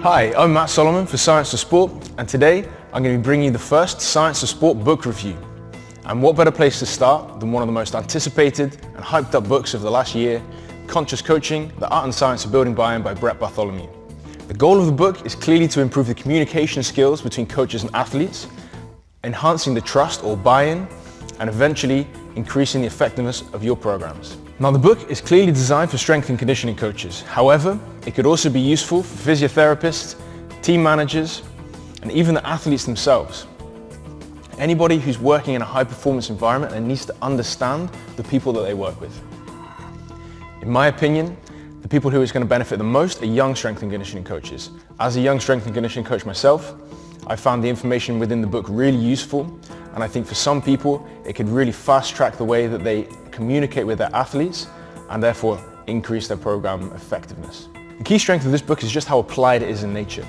Hi, I'm Matt Solomon for Science for Sport, and today I'm going to be bringing you the first Science for Sport book review. And what better place to start than one of the most anticipated and hyped up books of the last year, Conscious Coaching, The Art and Science of Building Buy-in by Brett Bartholomew. The goal of the book is clearly to improve the communication skills between coaches and athletes, enhancing the trust or buy-in, and eventually increasing the effectiveness of your programs. Now, the book is clearly designed for strength and conditioning coaches. However, it could also be useful for physiotherapists, team managers, and even the athletes themselves. Anybody who's working in a high-performance environment and needs to understand the people that they work with. In my opinion, the people who is going to benefit the most are young strength and conditioning coaches. As a young strength and conditioning coach myself, I found the information within the book really useful, and I think for some people it could really fast-track the way that they communicate with their athletes and therefore increase their program effectiveness. The key strength of this book is just how applied it is in nature.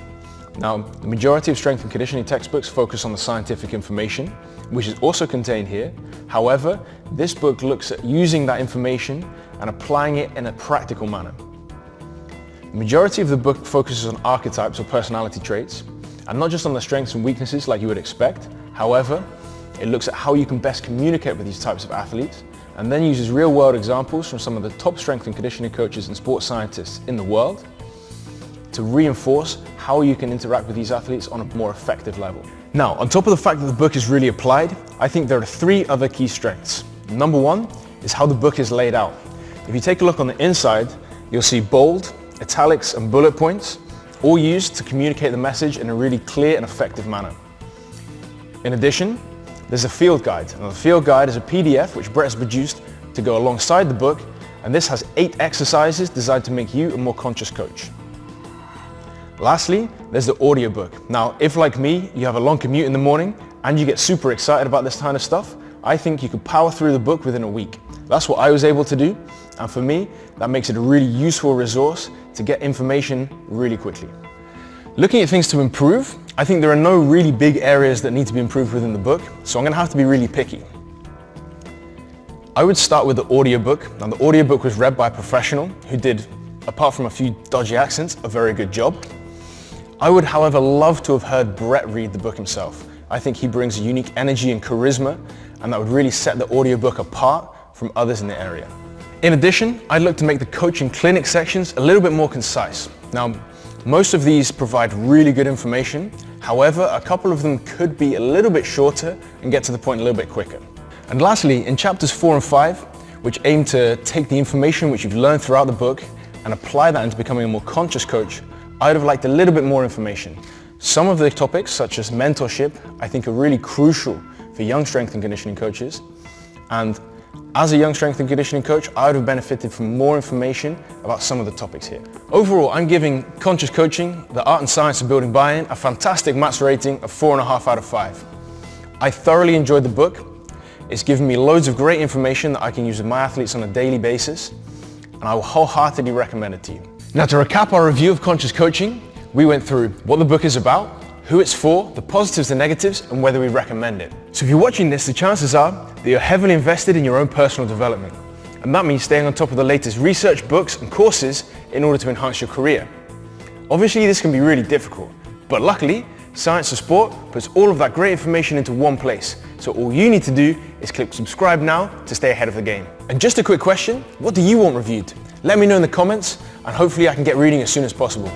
Now, the majority of strength and conditioning textbooks focus on the scientific information, which is also contained here. However, this book looks at using that information and applying it in a practical manner. The majority of the book focuses on archetypes or personality traits, and not just on the strengths and weaknesses like you would expect. However, it looks at how you can best communicate with these types of athletes, and then uses real-world examples from some of the top strength and conditioning coaches and sports scientists in the world to reinforce how you can interact with these athletes on a more effective level. Now, on top of the fact that the book is really applied, I think there are three other key strengths. Number one is how the book is laid out. If you take a look on the inside, you'll see bold, italics, and bullet points, all used to communicate the message in a really clear and effective manner. In addition, there's a field guide. Now, the field guide is a PDF which Brett has produced to go alongside the book, and this has 8 exercises designed to make you a more conscious coach. Lastly, there's the audiobook. Now, if like me, you have a long commute in the morning and you get super excited about this kind of stuff, I think you could power through the book within a week. That's what I was able to do, and for me, that makes it a really useful resource to get information really quickly. Looking at things to improve, I think there are no really big areas that need to be improved within the book, so I'm going to have to be really picky. I would start with the audiobook. Now, the audiobook was read by a professional who did, apart from a few dodgy accents, a very good job. I would, however, love to have heard Brett read the book himself. I think he brings a unique energy and charisma, and that would really set the audiobook apart from others in the area. In addition, I'd look to make the coaching clinic sections a little bit more concise. Now, most of these provide really good information. However, a couple of them could be a little bit shorter and get to the point a little bit quicker. And lastly, in chapters 4 and 5, which aim to take the information which you've learned throughout the book and apply that into becoming a more conscious coach, I'd have liked a little bit more information. Some of the topics, such as mentorship, I think are really crucial for young strength and conditioning coaches. And as a young strength and conditioning coach, I would have benefited from more information about some of the topics here. Overall, I'm giving Conscious Coaching, The Art and Science of Building Buy-in, a fantastic maths rating of 4.5 out of 5. I thoroughly enjoyed the book. It's given me loads of great information that I can use with my athletes on a daily basis, and I will wholeheartedly recommend it to you. Now, to recap our review of Conscious Coaching, we went through what the book is about, who it's for, the positives and negatives, and whether we recommend it. So if you're watching this, the chances are that you're heavily invested in your own personal development. And that means staying on top of the latest research, books, and courses in order to enhance your career. Obviously, this can be really difficult, but luckily, Science for Sport puts all of that great information into one place. So all you need to do is click subscribe now to stay ahead of the game. And just a quick question, what do you want reviewed? Let me know in the comments, and hopefully I can get reading as soon as possible.